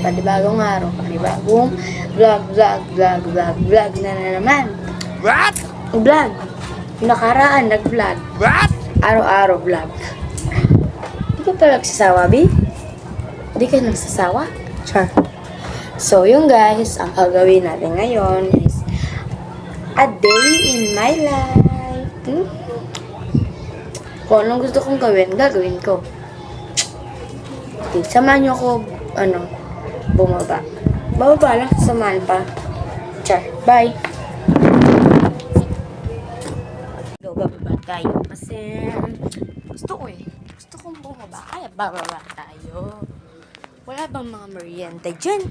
panibagong araw, panibagong vlog na naman. What? Vlog. Yung nakaraan, nag-vlog. What? Araw-araw vlog. Di ka pa nagsasawa, Bi? Di ka nagsasawa? Char. So, yun guys, ang gagawin natin ngayon is a day in my life. Kung anong gusto kong gawin, gagawin ko. Okay, samahan niyo ako, bumaba. Bababa lang, samahan pa. Char, bye! Go, bababa tayo. Kasi, gusto kong bumaba. Kaya bababa tayo. Wala bang mga merienda dyan?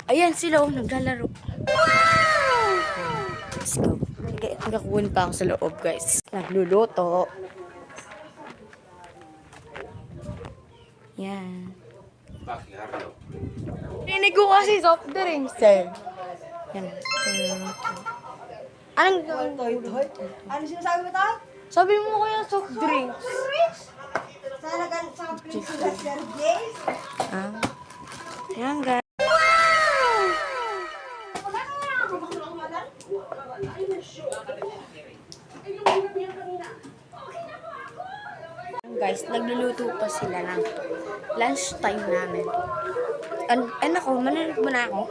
Ayan sila, naglalaro. Let's go. Nagkakuhin pa ako sa loob, guys. Nagluluto. Yan. Rinig ko kasi soft drinks, sir. Yan. Anong Ano sinasabi mo tayo? sabi mo kaya soft drinks? Sana ganit sa Prince Sir James. Yan, guys. Guys, nagluluto pa sila ng lunch time namin. Ako, manunod mo na ako.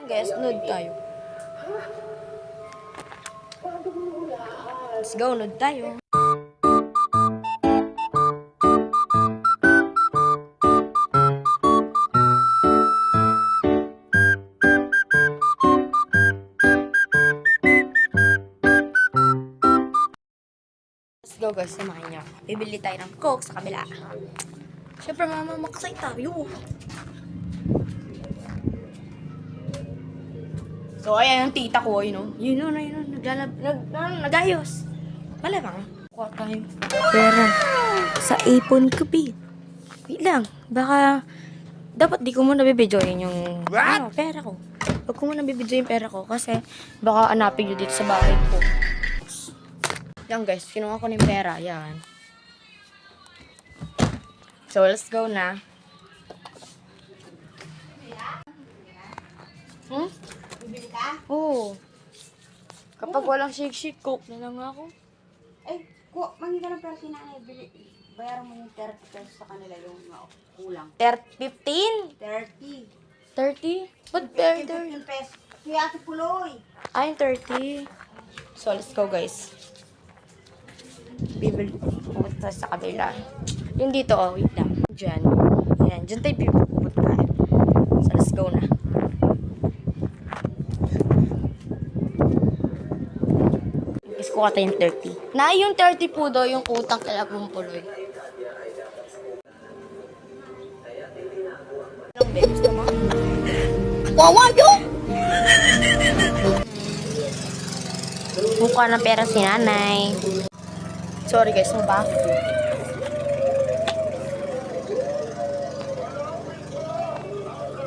Guys, nood tayo. Let's go, nood tayo. Let's go guys, samahan niyo. Bibili tayo ng Coke sa kabila. Siyempre, mamamaksay tayo. So, ayan yung tita ko, Yun, nagayos. Malamang. Kuha tayo. Pera. Sa ipon ko, Bi. Wait lang. Baka, dapat di ko muna bibidyoin yung, pera ko. Huwag ko muna bibidyoin yung pera ko kasi baka hanapin nyo dito sa bahay ko. Yan guys, kinuha ko na yung pera. Yan. So, let's go na. Bibili ka? Oo. Kapag walang shake-shake, Coke na lang ako. Ay, mangi ka ng pera si nanay. Bayaran mo yung 30 pesos sa kanila yung kulang. 15? 30. 30? Ba't 30? 15 pesos. Kaya si Puloy. Ay, 30. So, let's go, guys. Bibili pupunta sa kabila. Yung dito, wait lang. Diyan. Yan, dyan tayo pupunta. So, let's go na. Guys, kuha tayo yung 30. Na yung 30 po daw, yung utang kay Abong Puloy. Anong ba? Gusto mo? Wawa yun! Mukha ng pera si nanay. Sorry guys, mo ba?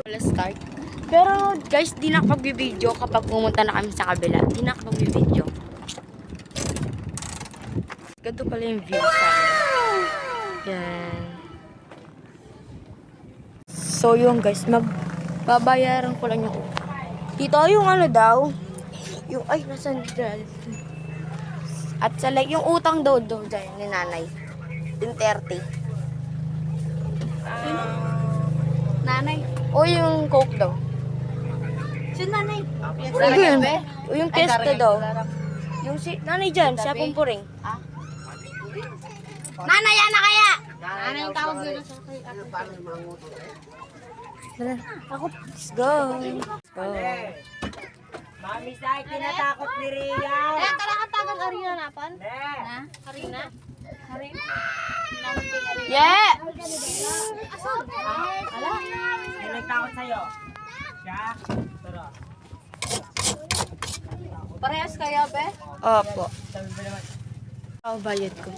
Let's start. Pero guys, di na kapag-video kapag pumunta na kami sa kabila. Di na kapag-video. Ganito pala yung view sa akin. Yan. So yung guys, magbabayaran ko lang yung dito yung daw. Yung, nasan dyan? At sa yung utang daw dyan ni nanay. Yung 30. Nanay. O yung Coke daw. Si nanay. Yun. O yung pesto daw. Yung si nanay dyan, siya pumpuring. Nanay, na kaya? Nanay yung tawag nila sa kay Tara. Ako, let's go. Let's go. Mami Sai, tinatakot ni Rian. Eh, talakatagan Arina napan? Na? Arina? Arina? Yeah! Asan? Ala? May nagtakot sa'yo. Siya? Tara. Parehas kayo, be? Opo. Ako bayad ko.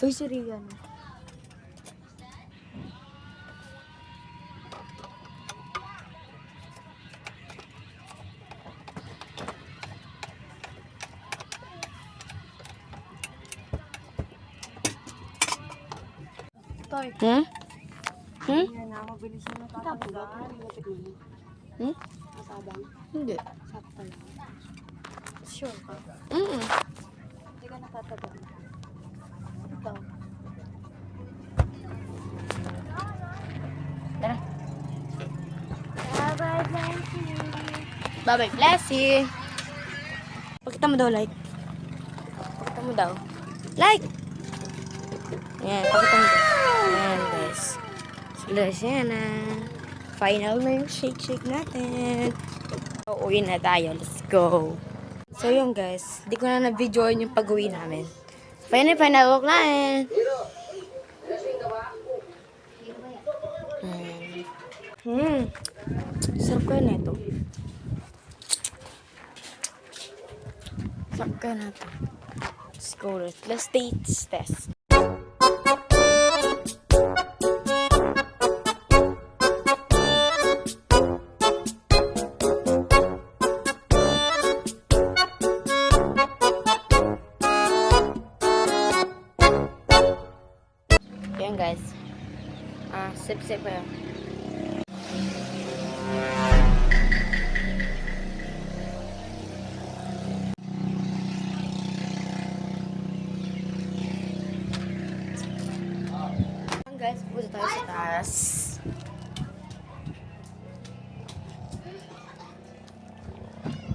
Uy, si Rian. Toy. Hmm? Hmm? Yan na, mabilis na natatanggal. Hmm? Masabang. Hindi. Sakto lang. Sure ka? Mm. Hindi ka nakatagal. Ito. Tara. Bye-bye, Blancy. Bye-bye, Blessy. Pakita mo daw, like. Pakita mo daw. Like! Ayan, pakita mo daw. Ayan, guys. Guys, yan na. Final na yung shake-shake natin. Uuwi na tayo. Let's go. So, yun, guys. Hindi ko na na-videoin yung pag-uwi namin. Final walk na eh. Sarap kaya na ito. Sarap kaya na ito. Let's go. Let's taste test. Yan guys. Sip-sip pa yun. Yan guys, punta tayo sa taas.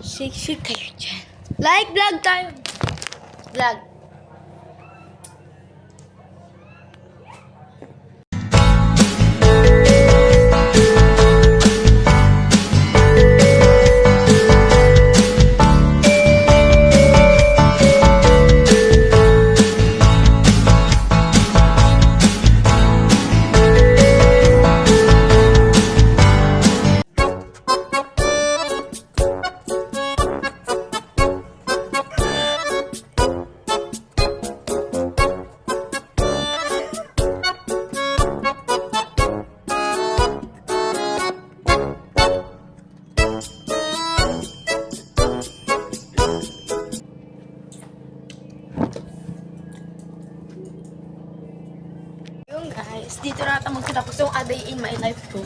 Shake kayo dyan. Like vlog tayo. Vlog. Yung guys, dito na ata magtatapos yung A Day in My Life ko.